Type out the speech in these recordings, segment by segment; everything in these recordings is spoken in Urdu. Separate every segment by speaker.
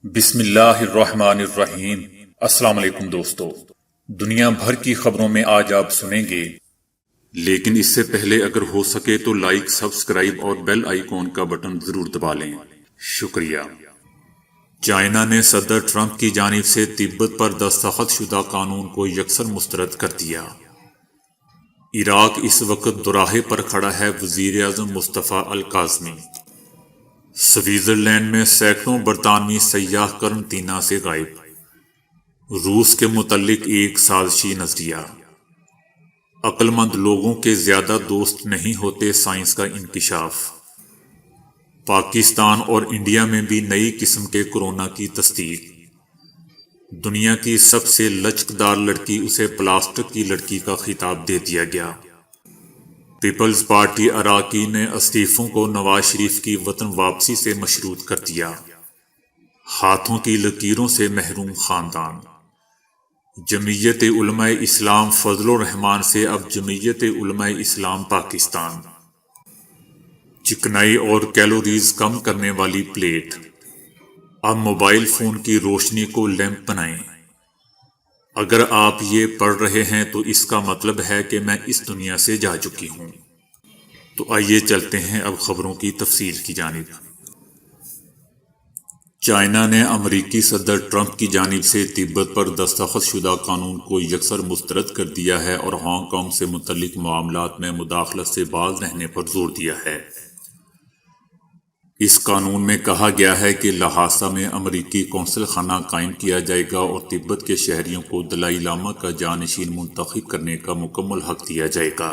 Speaker 1: بسم اللہ الرحمن الرحیم۔ السلام علیکم دوستو، دنیا بھر کی خبروں میں آج آپ سنیں گے، لیکن اس سے پہلے اگر ہو سکے تو لائک، سبسکرائب اور بیل آئیکن کا بٹن ضرور دبا لیں۔ شکریہ۔ چائنا نے صدر ٹرمپ کی جانب سے تبت پر دستخط شدہ قانون کو یکسر مسترد کر دیا۔ عراق اس وقت دوراہے پر کھڑا ہے، وزیر اعظم مصطفیٰ الکاظمی۔ سوئٹزرلینڈ میں سینکڑوں برطانوی سیاح قرنطینہ سے غائب۔ روس کے متعلق ایک سازشی نظریہ۔ عقل مند لوگوں کے زیادہ دوست نہیں ہوتے، سائنس کا انکشاف۔ پاکستان اور انڈیا میں بھی نئی قسم کے کورونا کی تصدیق۔ دنیا کی سب سے لچکدار لڑکی، اسے پلاسٹک کی لڑکی کا خطاب دے دیا گیا۔ پیپلز پارٹی اراکین نے استعفوں کو نواز شریف کی وطن واپسی سے مشروط کر دیا۔ ہاتھوں کی لکیروں سے محروم خاندان۔ جمعیت علماء اسلام فضل الرحمان سے اب جمعیت علماء اسلام پاکستان۔ چکنائی اور کیلوریز کم کرنے والی پلیٹ۔ اب موبائل فون کی روشنی کو لیمپ بنائیں۔ اگر آپ یہ پڑھ رہے ہیں تو اس کا مطلب ہے کہ میں اس دنیا سے جا چکی ہوں۔ تو آئیے چلتے ہیں اب خبروں کی تفصیل کی جانب۔ چائنا نے امریکی صدر ٹرمپ کی جانب سے تبت پر دستخط شدہ قانون کو یکسر مسترد کر دیا ہے اور ہانگ کانگ سے متعلق معاملات میں مداخلت سے باز رہنے پر زور دیا ہے۔ اس قانون میں کہا گیا ہے کہ لاہاسا میں امریکی قونصل خانہ قائم کیا جائے گا اور تبت کے شہریوں کو دلائی لاما کا جانشین منتخب کرنے کا مکمل حق دیا جائے گا،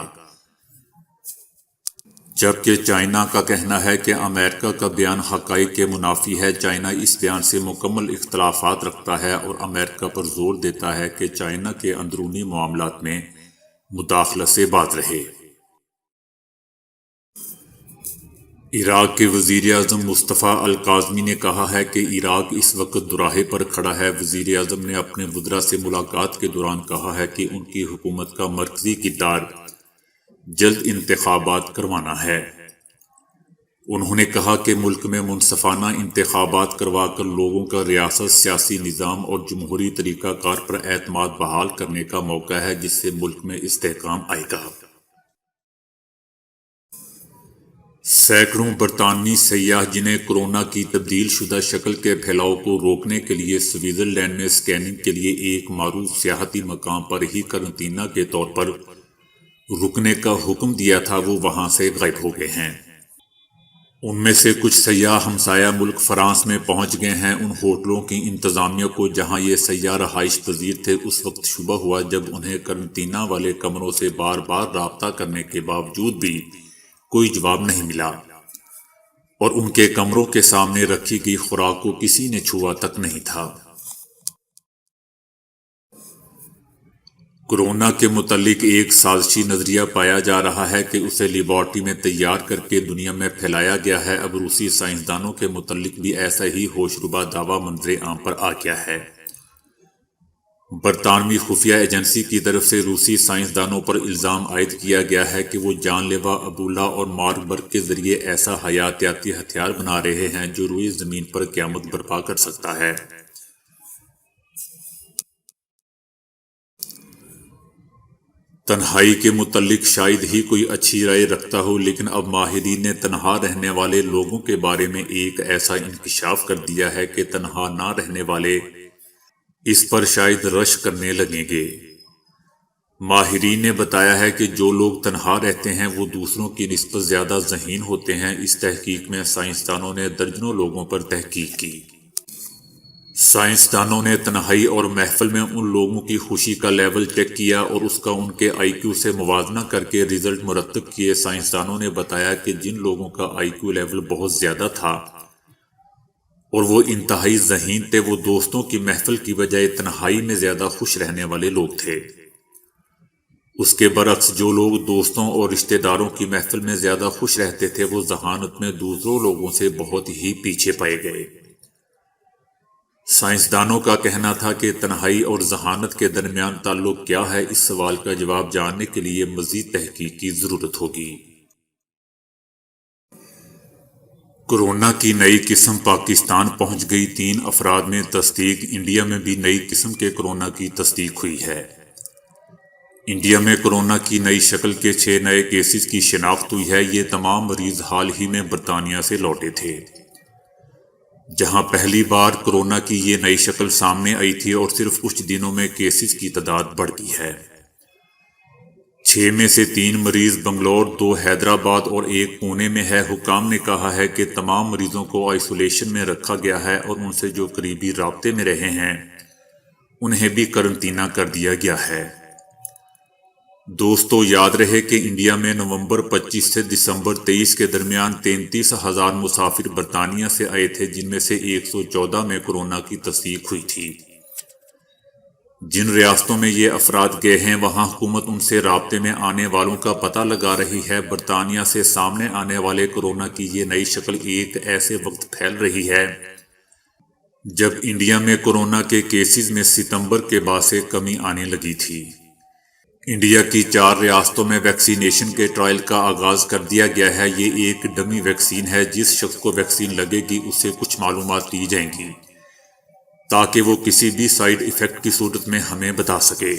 Speaker 1: جبکہ چائنا کا کہنا ہے کہ امریکہ کا بیان حقائق کے منافی ہے۔ چائنا اس بیان سے مکمل اختلافات رکھتا ہے اور امریکہ پر زور دیتا ہے کہ چائنا کے اندرونی معاملات میں مداخلت سے باز رہے۔ عراق کے وزیر اعظم مصطفیٰ الکاظمی نے کہا ہے کہ عراق اس وقت دوراہے پر کھڑا ہے۔ وزیر اعظم نے اپنے وزراء سے ملاقات کے دوران کہا ہے کہ ان کی حکومت کا مرکزی کردار جلد انتخابات کروانا ہے۔ انہوں نے کہا کہ ملک میں منصفانہ انتخابات کروا کر لوگوں کا ریاست، سیاسی نظام اور جمہوری طریقہ کار پر اعتماد بحال کرنے کا موقع ہے، جس سے ملک میں استحکام آئے گا۔ سینکڑوں برطانوی سیاح جنہیں کورونا کی تبدیل شدہ شکل کے پھیلاؤ کو روکنے کے لیے سوئٹزرلینڈ میں اسکیننگ کے لیے ایک معروف سیاحتی مقام پر ہی قرنطینہ کے طور پر رکنے کا حکم دیا تھا، وہ وہاں سے غائب ہو گئے ہیں۔ ان میں سے کچھ سیاح ہمسایہ ملک فرانس میں پہنچ گئے ہیں۔ ان ہوٹلوں کی انتظامیہ کو جہاں یہ سیاح رہائش پذیر تھے، اس وقت شبہ ہوا جب انہیں قرنطینہ والے کمروں سے بار بار رابطہ کرنے کے باوجود بھی کوئی جواب نہیں ملا، اور ان کے کمروں کے سامنے رکھی گئی خوراک کو کسی نے چھوا تک نہیں تھا۔ کورونا کے متعلق ایک سازشی نظریہ پایا جا رہا ہے کہ اسے لیبارٹری میں تیار کر کے دنیا میں پھیلایا گیا ہے۔ اب روسی سائنسدانوں کے متعلق بھی ایسا ہی ہوشربا دعویٰ منظر عام پر آ گیا ہے۔ برطانوی خفیہ ایجنسی کی طرف سے روسی سائنسدانوں پر الزام عائد کیا گیا ہے کہ وہ جان لیوا ابولا اور ماربرگ کے ذریعے ایسا حیاتیاتی ہتھیار بنا رہے ہیں جو روئے زمین پر قیامت برپا کر سکتا ہے۔ تنہائی کے متعلق شاید ہی کوئی اچھی رائے رکھتا ہو، لیکن اب ماہرین نے تنہا رہنے والے لوگوں کے بارے میں ایک ایسا انکشاف کر دیا ہے کہ تنہا نہ رہنے والے اس پر شاید رشک کرنے لگیں گے۔ ماہرین نے بتایا ہے کہ جو لوگ تنہا رہتے ہیں وہ دوسروں کی نسبت زیادہ ذہین ہوتے ہیں۔ اس تحقیق میں سائنسدانوں نے درجنوں لوگوں پر تحقیق کی۔ سائنسدانوں نے تنہائی اور محفل میں ان لوگوں کی خوشی کا لیول چیک کیا اور اس کا ان کے آئی کیو سے موازنہ کر کے رزلٹ مرتب کیے۔ سائنسدانوں نے بتایا کہ جن لوگوں کا آئی کیو لیول بہت زیادہ تھا اور وہ انتہائی ذہین تھے، وہ دوستوں کی محفل کی بجائے تنہائی میں زیادہ خوش رہنے والے لوگ تھے۔ اس کے برعکس جو لوگ دوستوں اور رشتہ داروں کی محفل میں زیادہ خوش رہتے تھے، وہ ذہانت میں دوسروں لوگوں سے بہت ہی پیچھے پائے گئے۔ سائنسدانوں کا کہنا تھا کہ تنہائی اور ذہانت کے درمیان تعلق کیا ہے؟ اس سوال کا جواب جاننے کے لیے مزید تحقیق کی ضرورت ہوگی۔ کورونا کی نئی قسم پاکستان پہنچ گئی، 3 افراد میں تصدیق۔ انڈیا میں بھی نئی قسم کے کورونا کی تصدیق ہوئی ہے۔ انڈیا میں کورونا کی نئی شکل کے 6 نئے کیسز کی شناخت ہوئی ہے۔ یہ تمام مریض حال ہی میں برطانیہ سے لوٹے تھے، جہاں پہلی بار کورونا کی یہ نئی شکل سامنے آئی تھی، اور صرف کچھ دنوں میں کیسز کی تعداد بڑھ گئی ہے۔ 6 میں سے 3 مریض بنگلور، 2 حیدرآباد اور 1 پونے میں ہے۔ حکام نے کہا ہے کہ تمام مریضوں کو آئسولیشن میں رکھا گیا ہے، اور ان سے جو قریبی رابطے میں رہے ہیں انہیں بھی قرنطینہ کر دیا گیا ہے۔ دوستو، یاد رہے کہ انڈیا میں نومبر 25 سے دسمبر 23 کے درمیان 33,000 مسافر برطانیہ سے آئے تھے، جن میں سے 114 میں کورونا کی تصدیق ہوئی تھی۔ جن ریاستوں میں یہ افراد گئے ہیں، وہاں حکومت ان سے رابطے میں آنے والوں کا پتہ لگا رہی ہے۔ برطانیہ سے سامنے آنے والے کورونا کی یہ نئی شکل ایک ایسے وقت پھیل رہی ہے جب انڈیا میں کورونا کے کیسز میں ستمبر کے بعد سے کمی آنے لگی تھی۔ انڈیا کی 4 ریاستوں میں ویکسینیشن کے ٹرائل کا آغاز کر دیا گیا ہے۔ یہ ایک ڈمی ویکسین ہے۔ جس شخص کو ویکسین لگے گی اسے کچھ معلومات دی جائیں گی تاکہ وہ کسی بھی سائیڈ ایفیکٹ کی صورت میں ہمیں بتا سکے۔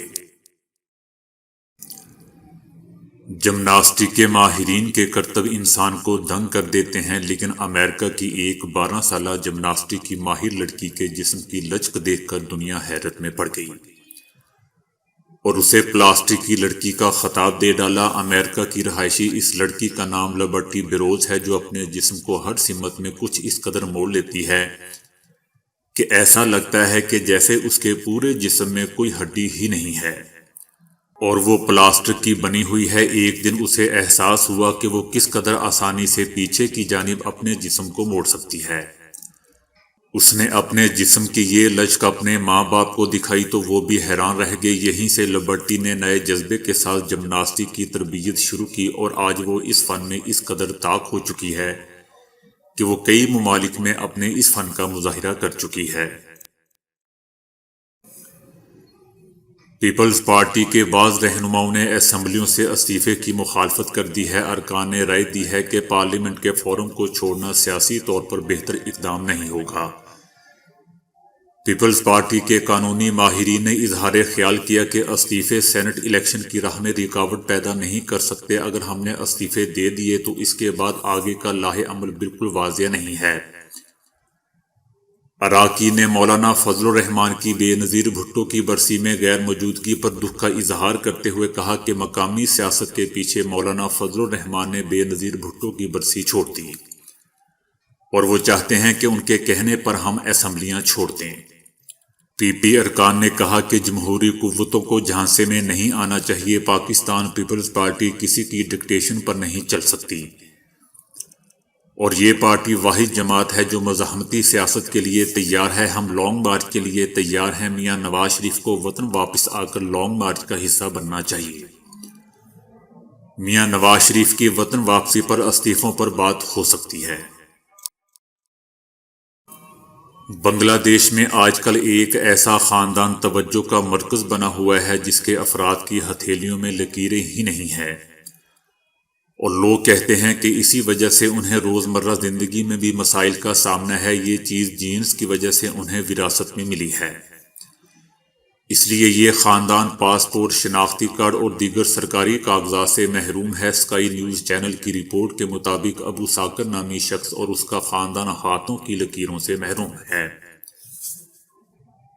Speaker 1: جمناسٹک کے ماہرین کے کرتب انسان کو دنگ کر دیتے ہیں، لیکن امریکہ کی ایک 12 سالہ جمناسٹک کی ماہر لڑکی کے جسم کی لچک دیکھ کر دنیا حیرت میں پڑ گئی اور اسے پلاسٹک کی لڑکی کا خطاب دے ڈالا۔ امریکہ کی رہائشی اس لڑکی کا نام لبرٹی بیروز ہے، جو اپنے جسم کو ہر سمت میں کچھ اس قدر موڑ لیتی ہے کہ ایسا لگتا ہے کہ جیسے اس کے پورے جسم میں کوئی ہڈی ہی نہیں ہے اور وہ پلاسٹک کی بنی ہوئی ہے۔ ایک دن اسے احساس ہوا کہ وہ کس قدر آسانی سے پیچھے کی جانب اپنے جسم کو موڑ سکتی ہے۔ اس نے اپنے جسم کی یہ لچک اپنے ماں باپ کو دکھائی تو وہ بھی حیران رہ گئے۔ یہیں سے لبرٹی نے نئے جذبے کے ساتھ جمناسٹک کی تربیت شروع کی، اور آج وہ اس فن میں اس قدر طاق ہو چکی ہے کہ وہ کئی ممالک میں اپنے اس فن کا مظاہرہ کر چکی ہے۔ پیپلز پارٹی کے بعض رہنماؤں نے اسمبلیوں سے استعفے کی مخالفت کر دی ہے۔ ارکان نے رائے دی ہے کہ پارلیمنٹ کے فورم کو چھوڑنا سیاسی طور پر بہتر اقدام نہیں ہوگا۔ پیپلز پارٹی کے قانونی ماہرین نے اظہار خیال کیا کہ استعفے سینٹ الیکشن کی راہ میں رکاوٹ پیدا نہیں کر سکتے۔ اگر ہم نے استعفے دے دیے تو اس کے بعد آگے کا لاہ عمل بالکل واضح نہیں ہے۔ اراکین نے مولانا فضل الرحمان کی بے نظیر بھٹو کی برسی میں غیر موجودگی پر دکھ کا اظہار کرتے ہوئے کہا کہ مقامی سیاست کے پیچھے مولانا فضل الرحمان نے بے نظیر بھٹو کی برسی چھوڑ دی، اور وہ چاہتے ہیں کہ ان کے کہنے پر ہم اسمبلیاں چھوڑ دیں۔ پی پی ارکان نے کہا کہ جمہوری قوتوں کو جھانسے میں نہیں آنا چاہیے۔ پاکستان پیپلز پارٹی کسی کی ڈکٹیشن پر نہیں چل سکتی، اور یہ پارٹی واحد جماعت ہے جو مزاحمتی سیاست کے لیے تیار ہے۔ ہم لانگ مارچ کے لیے تیار ہیں۔ میاں نواز شریف کو وطن واپس آ کر لانگ مارچ کا حصہ بننا چاہیے۔ میاں نواز شریف کی وطن واپسی پر استعفوں پر بات ہو سکتی ہے۔ بنگلہ دیش میں آج کل ایک ایسا خاندان توجہ کا مرکز بنا ہوا ہے جس کے افراد کی ہتھیلیوں میں لکیریں ہی نہیں ہیں، اور لوگ کہتے ہیں کہ اسی وجہ سے انہیں روزمرہ زندگی میں بھی مسائل کا سامنا ہے۔ یہ چیز جینز کی وجہ سے انہیں وراثت میں ملی ہے، اس لیے یہ خاندان پاسپورٹ، شناختی کارڈ اور دیگر سرکاری کاغذات سے محروم ہے۔ اسکائی نیوز چینل کی رپورٹ کے مطابق ابو ساکر نامی شخص اور اس کا خاندان ہاتھوں کی لکیروں سے محروم ہے۔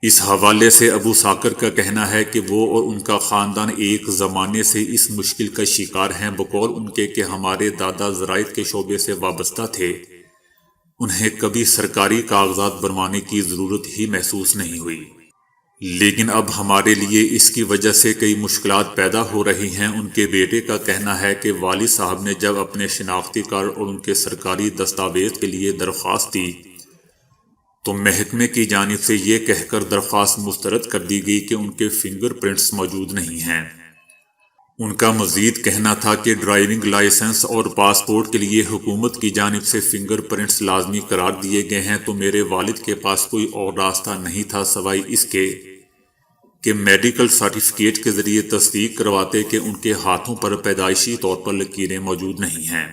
Speaker 1: اس حوالے سے ابو ساکر کا کہنا ہے کہ وہ اور ان کا خاندان ایک زمانے سے اس مشکل کا شکار ہیں۔ بقول ان کے کہ ہمارے دادا زراعت کے شعبے سے وابستہ تھے، انہیں کبھی سرکاری کاغذات بنوانے کی ضرورت ہی محسوس نہیں ہوئی، لیکن اب ہمارے لیے اس کی وجہ سے کئی مشکلات پیدا ہو رہی ہیں۔ ان کے بیٹے کا کہنا ہے کہ والد صاحب نے جب اپنے شناختی کارڈ اور ان کے سرکاری دستاویز کے لیے درخواست دی تو محکمے کی جانب سے یہ کہہ کر درخواست مسترد کر دی گئی کہ ان کے فنگر پرنٹس موجود نہیں ہیں۔ ان کا مزید کہنا تھا کہ ڈرائیونگ لائسنس اور پاسپورٹ کے لیے حکومت کی جانب سے فنگر پرنٹس لازمی قرار دیے گئے ہیں، تو میرے والد کے پاس کوئی اور راستہ نہیں تھا سوائے اس کے کہ میڈیکل سرٹیفکیٹ کے ذریعے تصدیق کرواتے کہ ان کے ہاتھوں پر پیدائشی طور پر لکیریں موجود نہیں ہیں۔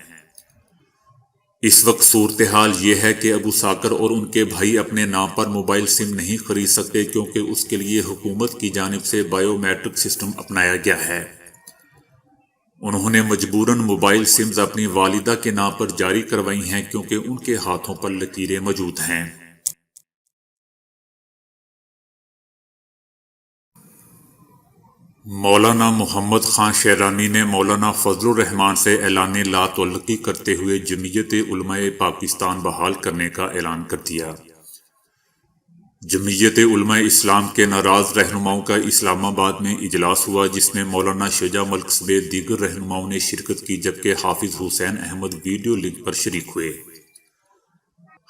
Speaker 1: اس وقت صورتحال یہ ہے کہ ابو ساکر اور ان کے بھائی اپنے نام پر موبائل سم نہیں خرید سکتے کیونکہ اس کے لیے حکومت کی جانب سے بائیو میٹرک سسٹم اپنایا گیا ہے۔ انہوں نے مجبوراً موبائل سمز اپنی والدہ کے نام پر جاری کروائی ہیں کیونکہ ان کے ہاتھوں پر لکیریں موجود ہیں۔ مولانا محمد خان شیرانی نے مولانا فضل الرحمان سے اعلان لا تعلقی کرتے ہوئے جمعیت علماء پاکستان بحال کرنے کا اعلان کر دیا۔ جمعیت علماء اسلام کے ناراض رہنماؤں کا اسلام آباد میں اجلاس ہوا جس میں مولانا شجاع ملک سمیت دیگر رہنماؤں نے شرکت کی جبکہ حافظ حسین احمد ویڈیو لنک پر شریک ہوئے۔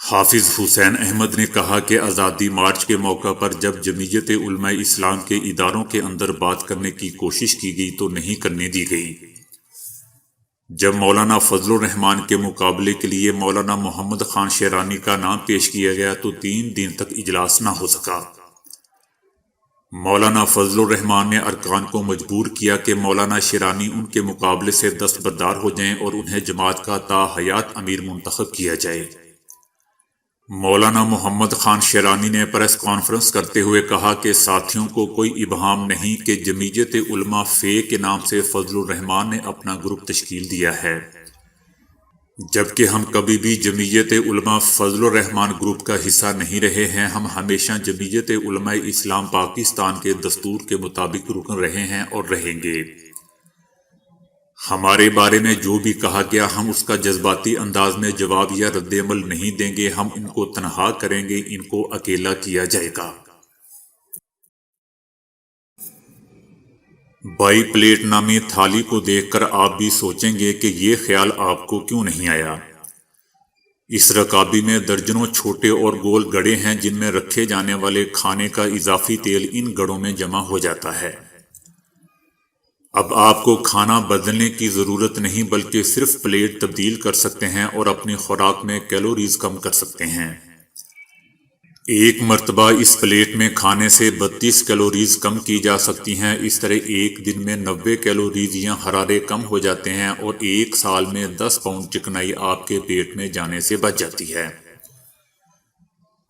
Speaker 1: حافظ حسین احمد نے کہا کہ آزادی مارچ کے موقع پر جب جمعیت علماء اسلام کے اداروں کے اندر بات کرنے کی کوشش کی گئی تو نہیں کرنے دی گئی۔ جب مولانا فضل الرحمان کے مقابلے کے لیے مولانا محمد خان شیرانی کا نام پیش کیا گیا تو 3 دن تک اجلاس نہ ہو سکا۔ مولانا فضل الرحمان نے ارکان کو مجبور کیا کہ مولانا شیرانی ان کے مقابلے سے دستبردار ہو جائیں اور انہیں جماعت کا تا حیات امیر منتخب کیا جائے۔ مولانا محمد خان شیرانی نے پریس کانفرنس کرتے ہوئے کہا کہ ساتھیوں کو کوئی ابہام نہیں کہ جمعیت علماء فے کے نام سے فضل الرحمان نے اپنا گروپ تشکیل دیا ہے، جبکہ ہم کبھی بھی جمعیت علماء فضل الرحمان گروپ کا حصہ نہیں رہے ہیں۔ ہم ہمیشہ جمعیت علماء اسلام پاکستان کے دستور کے مطابق رکن رہے ہیں اور رہیں گے۔ ہمارے بارے میں جو بھی کہا گیا ہم اس کا جذباتی انداز میں جواب یا رد عمل نہیں دیں گے۔ ہم ان کو تنہا کریں گے، ان کو اکیلا کیا جائے گا۔ بائی پلیٹ نامی تھالی کو دیکھ کر آپ بھی سوچیں گے کہ یہ خیال آپ کو کیوں نہیں آیا۔ اس رکابی میں درجنوں چھوٹے اور گول گڑھے ہیں جن میں رکھے جانے والے کھانے کا اضافی تیل ان گڑھوں میں جمع ہو جاتا ہے۔ اب آپ کو کھانا بدلنے کی ضرورت نہیں بلکہ صرف پلیٹ تبدیل کر سکتے ہیں اور اپنی خوراک میں کیلوریز کم کر سکتے ہیں۔ ایک مرتبہ اس پلیٹ میں کھانے سے 32 کیلوریز کم کی جا سکتی ہیں۔ اس طرح ایک دن میں 90 کیلوریز یا حرارے کم ہو جاتے ہیں اور 1 سال میں 10 پاؤنڈ چکنائی آپ کے پیٹ میں جانے سے بچ جاتی ہے۔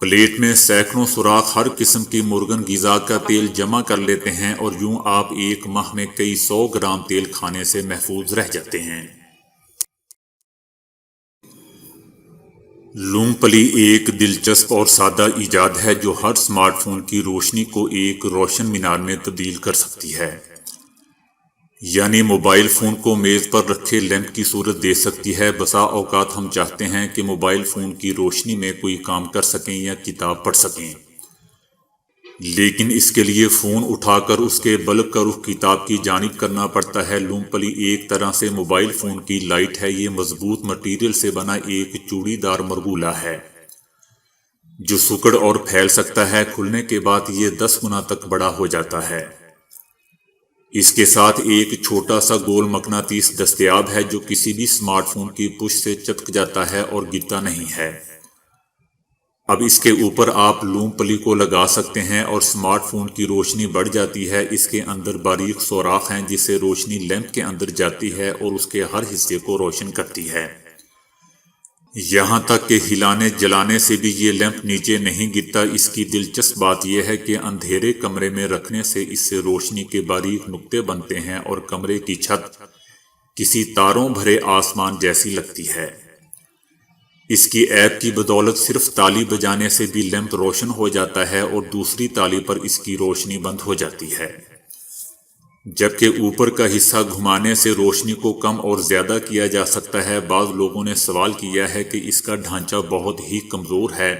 Speaker 1: پلیٹ میں سینکڑوں سوراخ ہر قسم کی مرغن غذا کا تیل جمع کر لیتے ہیں اور یوں آپ ایک ماہ میں کئی 100 گرام تیل کھانے سے محفوظ رہ جاتے ہیں۔ لونگ پلی ایک دلچسپ اور سادہ ایجاد ہے جو ہر سمارٹ فون کی روشنی کو ایک روشن مینار میں تبدیل کر سکتی ہے، یعنی موبائل فون کو میز پر رکھے لیمپ کی صورت دے سکتی ہے۔ بسا اوقات ہم چاہتے ہیں کہ موبائل فون کی روشنی میں کوئی کام کر سکیں یا کتاب پڑھ سکیں، لیکن اس کے لیے فون اٹھا کر اس کے بلب کا رخ کتاب کی جانب کرنا پڑتا ہے۔ لونگ پلی ایک طرح سے موبائل فون کی لائٹ ہے۔ یہ مضبوط مٹیریل سے بنا ایک چوڑی دار مرغولا ہے جو سکڑ اور پھیل سکتا ہے۔ کھلنے کے بعد یہ 10 گنا تک بڑا ہو جاتا ہے۔ اس کے ساتھ ایک چھوٹا سا گول مقناطیس دستیاب ہے جو کسی بھی سمارٹ فون کی پشت سے چپک جاتا ہے اور گرتا نہیں ہے۔ اب اس کے اوپر آپ لونگ پلی کو لگا سکتے ہیں اور سمارٹ فون کی روشنی بڑھ جاتی ہے۔ اس کے اندر باریک سوراخ ہیں جس سے روشنی لیمپ کے اندر جاتی ہے اور اس کے ہر حصے کو روشن کرتی ہے۔ یہاں تک کہ ہلانے جلانے سے بھی یہ لیمپ نیچے نہیں گرتا۔ اس کی دلچسپ بات یہ ہے کہ اندھیرے کمرے میں رکھنے سے اس سے روشنی کے باریک نقطے بنتے ہیں اور کمرے کی چھت کسی تاروں بھرے آسمان جیسی لگتی ہے۔ اس کی ایپ کی بدولت صرف تالی بجانے سے بھی لیمپ روشن ہو جاتا ہے اور دوسری تالی پر اس کی روشنی بند ہو جاتی ہے، جبکہ اوپر کا حصہ گھمانے سے روشنی کو کم اور زیادہ کیا جا سکتا ہے۔ بعض لوگوں نے سوال کیا ہے کہ اس کا ڈھانچہ بہت ہی کمزور ہے،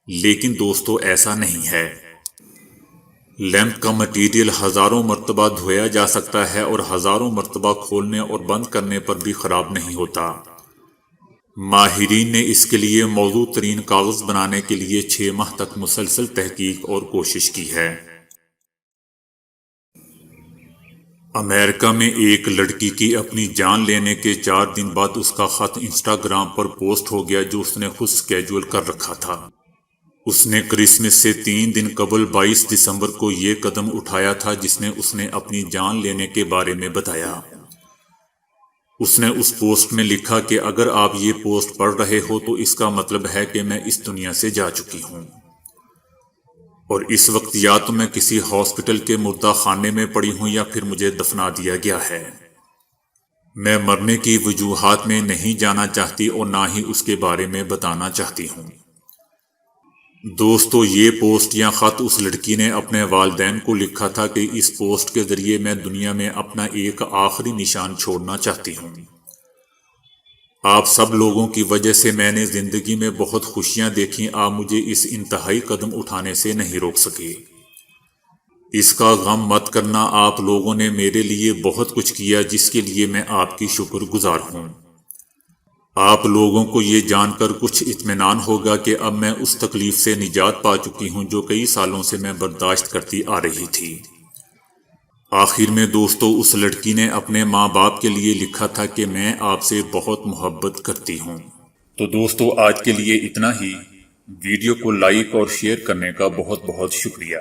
Speaker 1: لیکن دوستو ایسا نہیں ہے۔ لیمپ کا مٹیریل ہزاروں مرتبہ دھویا جا سکتا ہے اور ہزاروں مرتبہ کھولنے اور بند کرنے پر بھی خراب نہیں ہوتا۔ ماہرین نے اس کے لیے موزوں ترین کاغذ بنانے کے لیے 6 ماہ تک مسلسل تحقیق اور کوشش کی ہے۔ امریکہ میں ایک لڑکی کی اپنی جان لینے کے 4 دن بعد اس کا خط انسٹاگرام پر پوسٹ ہو گیا جو اس نے خود سکیجول کر رکھا تھا۔ اس نے کرسمس سے 3 دن قبل 22 دسمبر کو یہ قدم اٹھایا تھا جس میں اس نے اپنی جان لینے کے بارے میں بتایا۔ اس نے اس پوسٹ میں لکھا کہ اگر آپ یہ پوسٹ پڑھ رہے ہو تو اس کا مطلب ہے کہ میں اس دنیا سے جا چکی ہوں، اور اس وقت یا تو میں کسی ہاسپٹل کے مردہ خانے میں پڑی ہوں یا پھر مجھے دفنا دیا گیا ہے۔ میں مرنے کی وجوہات میں نہیں جانا چاہتی اور نہ ہی اس کے بارے میں بتانا چاہتی ہوں۔ دوستو، یہ پوسٹ یا خط اس لڑکی نے اپنے والدین کو لکھا تھا کہ اس پوسٹ کے ذریعے میں دنیا میں اپنا ایک آخری نشان چھوڑنا چاہتی ہوں۔ آپ سب لوگوں کی وجہ سے میں نے زندگی میں بہت خوشیاں دیکھیں، آپ مجھے اس انتہائی قدم اٹھانے سے نہیں روک سکے۔ اس کا غم مت کرنا، آپ لوگوں نے میرے لیے بہت کچھ کیا جس کے لیے میں آپ کی شکر گزار ہوں۔ آپ لوگوں کو یہ جان کر کچھ اطمینان ہوگا کہ اب میں اس تکلیف سے نجات پا چکی ہوں جو کئی سالوں سے میں برداشت کرتی آ رہی تھی۔ آخر میں دوستو، اس لڑکی نے اپنے ماں باپ کے لیے لکھا تھا کہ میں آپ سے بہت محبت کرتی ہوں۔ تو دوستو، آج کے لیے اتنا ہی۔ ویڈیو کو لائک اور شیئر کرنے کا بہت بہت شکریہ۔